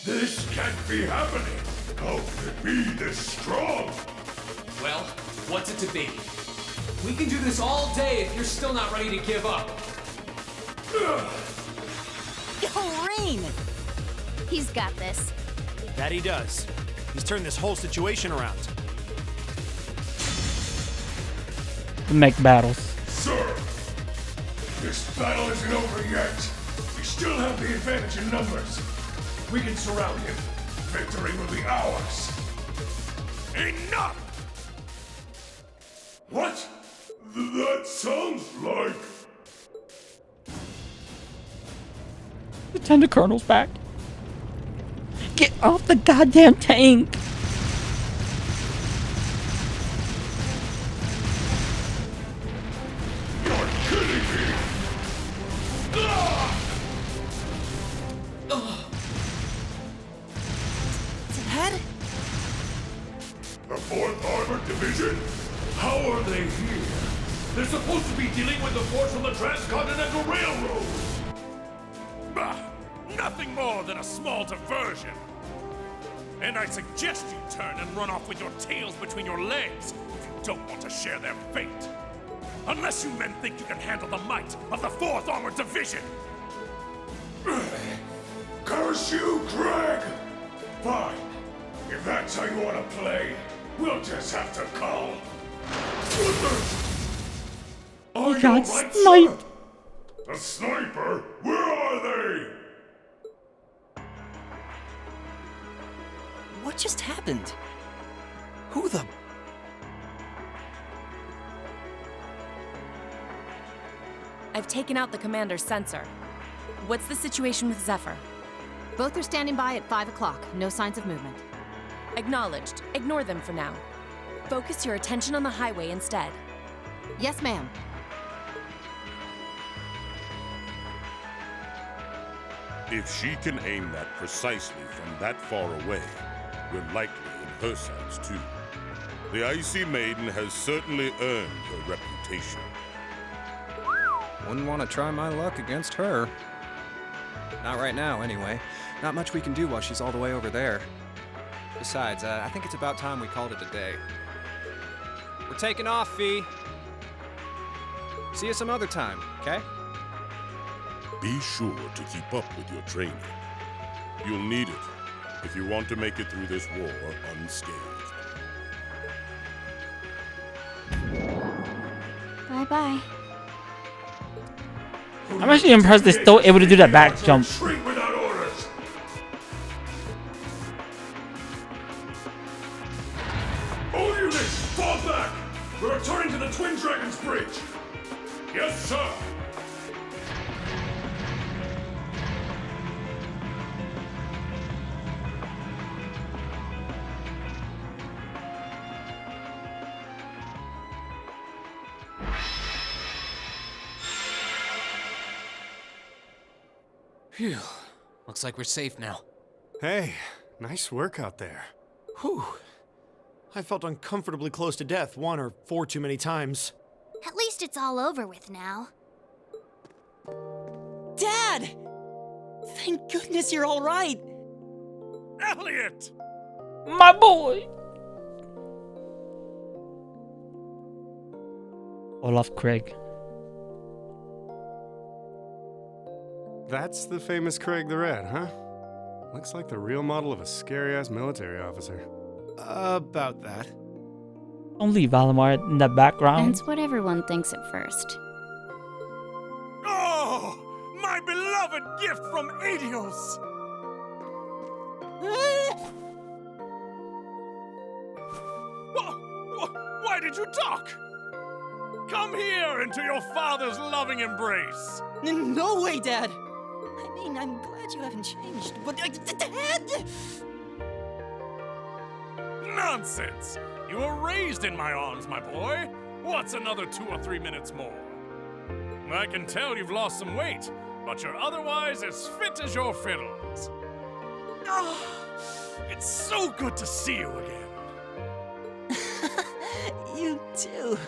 This can't be happening! How can it be this strong? Well, what's it to be? We can do this all day if you're still not ready to give up. Go, Rain! He's got this. That he does. He's turned this whole situation around. Mech battles. Sir! This battle isn't over yet. We still have the advantage in numbers. We can surround him. Victory will be ours. Enough! What? That sounds like... Lieutenant Colonel's back. Get off the goddamn tank! You're kidding me! Dad? The 4th Armored Division? How are they here? They're supposed to be dealing with the force from the Transcontinental Railroad! Bah! Nothing more than a small diversion. And I suggest you turn and run off with your tails between your legs if you don't want to share their fate. Unless you men think you can handle the might of the 4th Armored Division. Curse you, Craig! Fine. If that's how you want to play, we'll just have to call. Are you got right, sniped. sir? The sniper? Where are they? What just happened? Who the... I've taken out the commander's sensor. What's the situation with Zephyr? Both are standing by at 5 o'clock. No signs of movement. Acknowledged. Ignore them for now. Focus your attention on the highway instead. Yes, ma'am. If she can aim that precisely from that far away, we're likely in her sights too. The Icy Maiden has certainly earned her reputation. Wouldn't want to try my luck against her. Not right now, anyway. Not much we can do while she's all the way over there. Besides, I think it's about time we called it a day. We're taking off, Fee. See you some other time, okay? Be sure to keep up with your training. You'll need it if you want to make it through this war unscathed. Bye-bye. I'm actually impressed they're still able to do that back jump. Shrink without orders. All units, fall back! We're returning to the Twin Dragons Bridge. Yes, sir. Phew. Looks like we're safe now. Hey, nice work out there. Whew. I felt uncomfortably close to death 1 or 4 too many times. At least it's all over with now. Dad! Thank goodness you're all right. Elliot! My boy! Olaf Craig. That's the famous Craig the Red, huh? Looks like the real model of a scary-ass military officer. About that. Only Valimar in the background. That's what everyone thinks at first. Oh! My beloved gift from Adios! Why did you talk? Come here into your father's loving embrace. No way, Dad. I mean, I'm glad you haven't changed, but Dad! Nonsense! You were raised in my arms, my boy. What's another 2 or 3 minutes more? I can tell you've lost some weight, but you're otherwise as fit as your fiddles. Oh, it's so good to see you again. You too.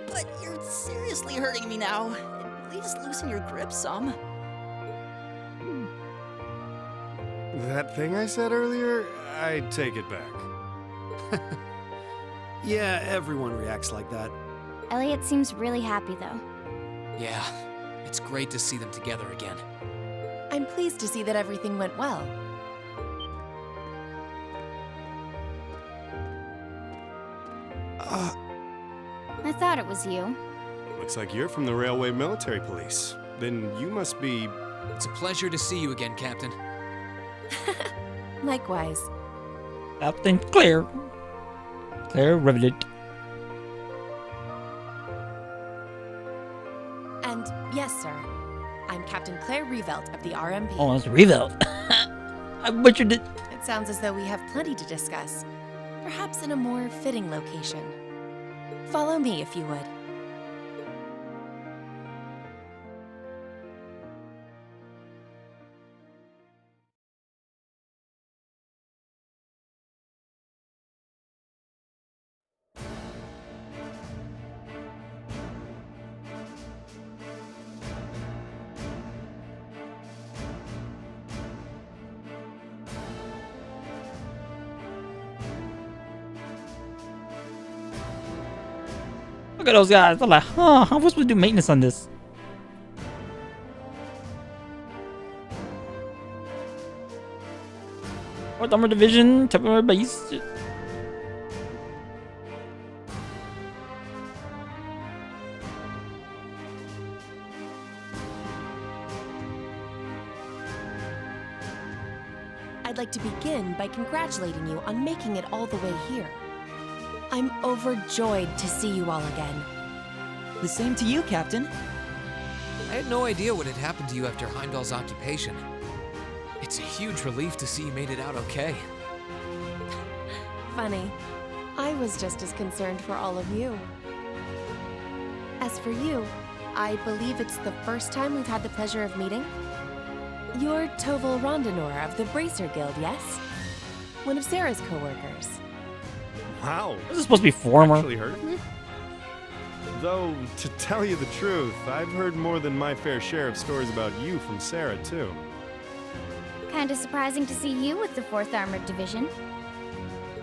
But you're seriously hurting me now. At least loosen your grip some. That thing I said earlier, I take it back. Yeah, everyone reacts like that. Elliot seems really happy, though. Yeah, it's great to see them together again. I'm pleased to see that everything went well. I thought it was you. Looks like you're from the Railway Military Police. Then you must be... It's a pleasure to see you again, Captain. Likewise. Captain Claire. Claire Riveted. And yes, sir. I'm Captain Claire Revelt of the RMP. Oh, it's Revelt. I butchered it. It sounds as though we have plenty to discuss. Perhaps in a more fitting location. Follow me, if you would. Look at those guys. They're like, huh, how am I supposed to do maintenance on this? Fourth Armored Division, temporary base. I'd like to begin by congratulating you on making it all the way here. I'm overjoyed to see you all again. The same to you, Captain. I had no idea what had happened to you after Heimdall's occupation. It's a huge relief to see you made it out okay. Funny. I was just as concerned for all of you. As for you, I believe it's the first time we've had the pleasure of meeting. You're Toval Rondinor of the Bracer Guild, yes? One of Sarah's co-workers. Wow. This is supposed to be former. Actually heard of me? Though, to tell you the truth, I've heard more than my fair share of stories about you from Sarah, too. Kinda surprising to see you with the 4th Armored Division.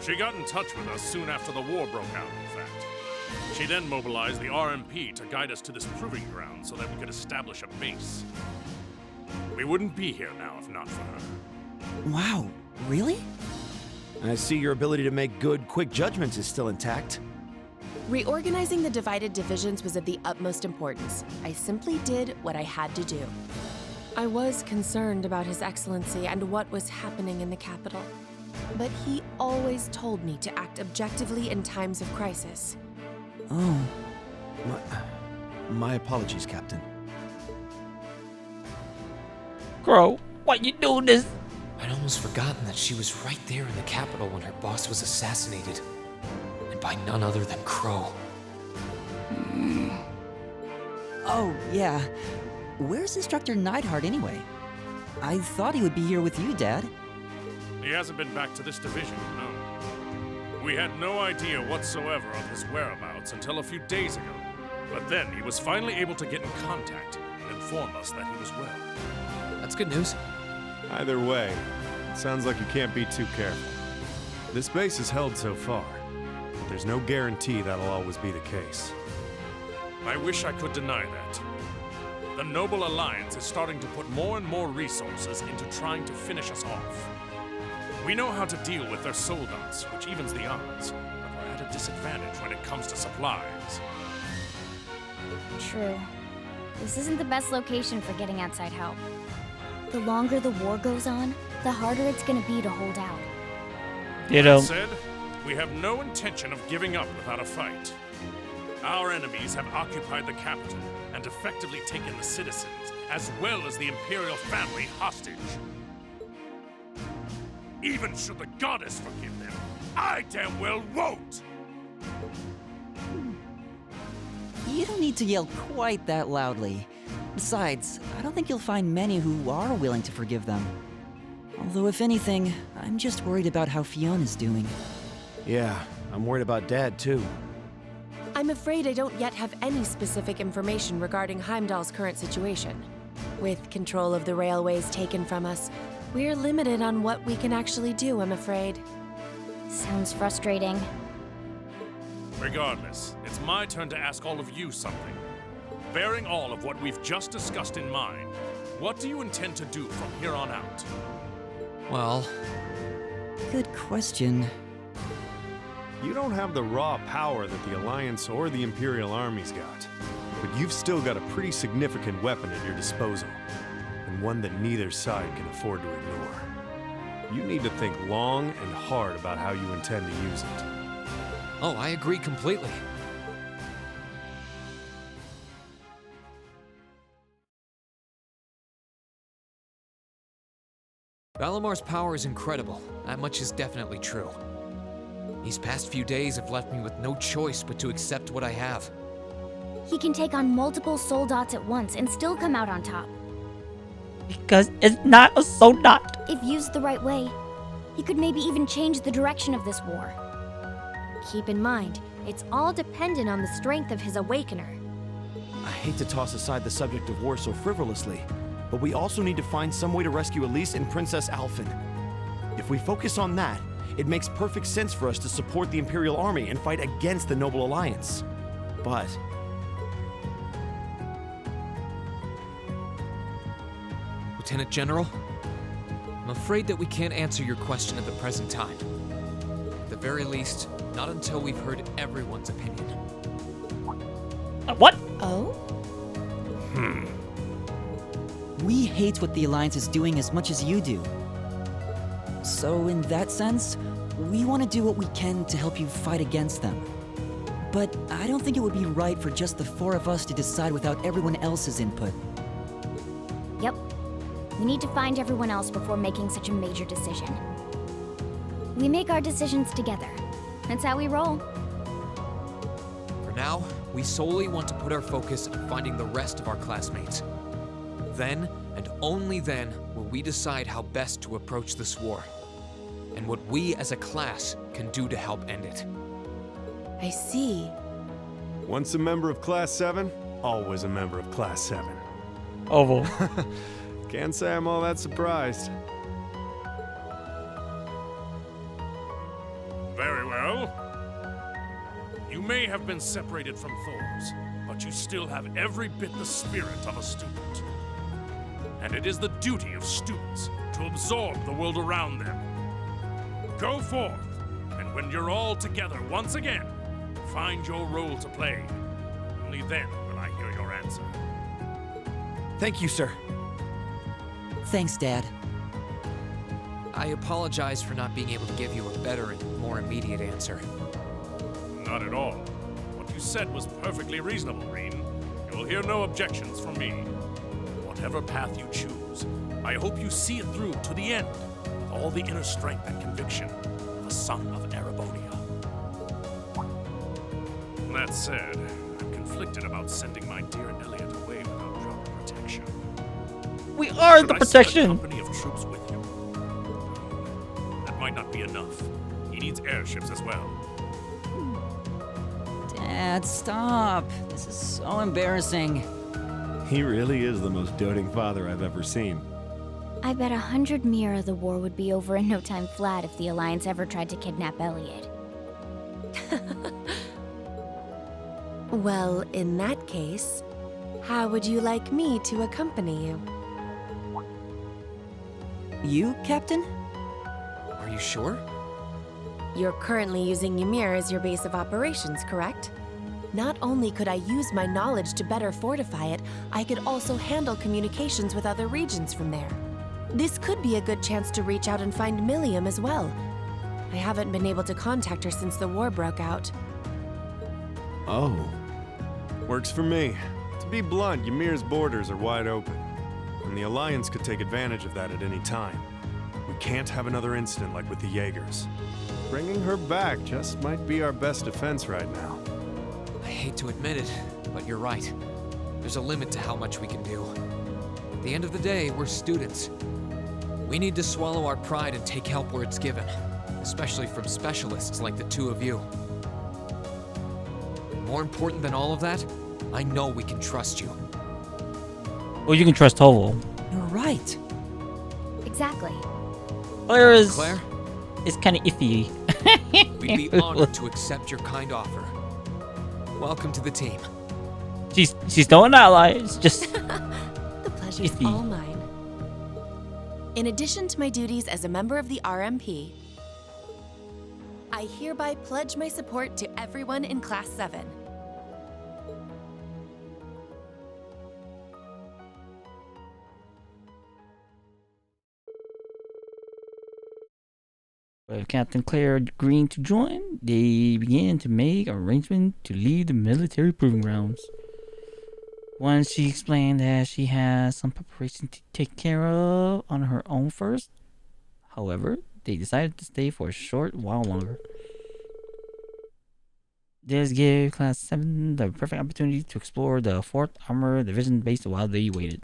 She got in touch with us soon after the war broke out, in fact. She then mobilized the RMP to guide us to this proving ground so that we could establish a base. We wouldn't be here now if not for her. Wow, really? I see your ability to make good, quick judgments is still intact. Reorganizing the divided divisions was of the utmost importance. I simply did what I had to do. I was concerned about His Excellency and what was happening in the capital. But he always told me to act objectively in times of crisis. Oh. My apologies, Captain. Crow, why you doing this? I'd almost forgotten that she was right there in the capital when her boss was assassinated. And by none other than Crow. Oh, yeah. Where's Instructor Neidhart anyway? I thought he would be here with you, Dad. He hasn't been back to this division, no. We had no idea whatsoever of his whereabouts until a few days ago. But then he was finally able to get in contact and inform us that he was well. That's good news. Either way, it sounds like you can't be too careful. This base is held so far, but there's no guarantee that'll always be the case. I wish I could deny that. The Noble Alliance is starting to put more and more resources into trying to finish us off. We know how to deal with their soldats, which evens the odds, but we're at a disadvantage when it comes to supplies. True. This isn't the best location for getting outside help. The longer the war goes on, the harder it's gonna be to hold out. That said, we have no intention of giving up without a fight. Our enemies have occupied the capital and effectively taken the citizens, as well as the Imperial family, hostage. Even should the goddess forgive them, I damn well won't! You don't need to yell quite that loudly. Besides, I don't think you'll find many who are willing to forgive them. Although, if anything, I'm just worried about how Fiona's doing. Yeah, I'm worried about Dad, too. I'm afraid I don't yet have any specific information regarding Heimdall's current situation. With control of the railways taken from us, We're limited on what we can actually do, I'm afraid. Sounds frustrating. Regardless, it's my turn to ask all of you something. Bearing all of what we've just discussed in mind, what do you intend to do from here on out? Well, Good question. You don't have the raw power that the Alliance or the Imperial armies got, but you've still got a pretty significant weapon at your disposal, and one that neither side can afford to ignore. You need to think long and hard about how you intend to use it. oh, I agree completely. Valamar's power is incredible. That much is definitely true. These past few days have left me with no choice but to accept what I have. He can take on multiple soul dots at once and still come out on top. Because it's not a soul dot. If used the right way, he could maybe even change the direction of this war. Keep in mind, it's all dependent on the strength of his Awakener. I hate to toss aside the subject of war so frivolously, but we also need to find some way to rescue Elise and Princess Alphen. If we focus on that, it makes perfect sense for us to support the Imperial Army and fight against the Noble Alliance. But Lieutenant General, I'm afraid that we can't answer your question at the present time. At the very least, not until we've heard everyone's opinion. What? Oh? We hate what the Alliance is doing as much as you do. So, in that sense, we want to do what we can to help you fight against them. But I don't think it would be right for just the four of us to decide without everyone else's input. Yep. We need to find everyone else before making such a major decision. We make our decisions together. That's how we roll. For now, we solely want to put our focus on finding the rest of our classmates. Then, and only then, will we decide how best to approach this war, and what we as a class can do to help end it. I see. Once a member of Class 7, always a member of Class 7. Oval. Can't say I'm all that surprised. Very well. You may have been separated from Thors, but you still have every bit the spirit of a student. And it is the duty of students to absorb the world around them. Go forth, and when you're all together once again, find your role to play. Only then will I hear your answer. thank you, sir. Thanks, Dad. I apologize for not being able to give you a better and more immediate answer. Not at all. What you said was perfectly reasonable, Reen. You will hear no objections from me. Whatever path you choose, I hope you see it through to the end with all the inner strength and conviction of a son of Erebonia. That said, I'm conflicted about sending my dear Elliot away without proper protection. We are Should the I send a protection. company of troops with him? That might not be enough. He needs airships as well. Dad, stop. This is so embarrassing. He really is the most doting father I've ever seen. I bet 100 Mira the war would be over in no time flat if the Alliance ever tried to kidnap Elliot. Well, in that case, how would you like me to accompany you? You, Captain? Are you sure? You're currently using Ymir as your base of operations, correct? Not only could I use my knowledge to better fortify it, I could also handle communications with other regions from there. This could be a good chance to reach out and find Milliam as well. I haven't been able to contact her since the war broke out. Oh. Works for me. To be blunt, Ymir's borders are wide open, and the Alliance could take advantage of that at any time. We can't have another incident like with the Jaegers. Bringing her back just might be our best defense right now. I hate to admit it, but you're right. There's a limit to how much we can do. At the end of the day, we're students. We need to swallow our pride and take help where it's given, especially from specialists like the two of you. More important than all of that, I know we can trust you. Well, you can trust Toval. You're right. Exactly. Claire is Claire, kind of iffy. we'd be honored to accept your kind offer. Welcome to the team. She's still an ally. It's just The pleasure's iffy. all mine. In addition to my duties as a member of the RMP, I hereby pledge my support to everyone in Class 7. With Captain Claire agreeing to join, they began to make arrangements to leave the military proving grounds. Once she explained that she has some preparation to take care of on her own first, however, they decided to stay for a short while longer. This gave Class 7 the perfect opportunity to explore the 4th Armor Division base while they waited.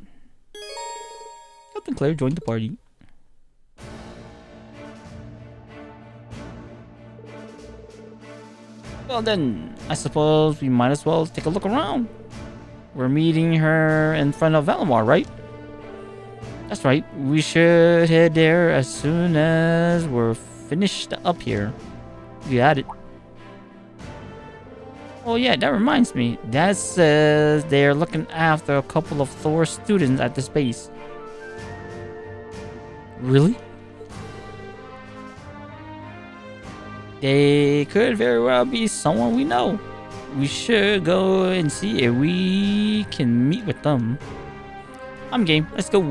Captain Claire joined the party. Well then, I suppose we might as well take a look around. We're meeting her in front of Valimar, right? That's right, we should head there as soon as we're finished up here. You got it. Oh yeah, that reminds me. Dad says they're looking after a couple of Thor students at this base. Really? They could very well be someone we know. We should go and see if we can meet with them. I'm game. Let's go.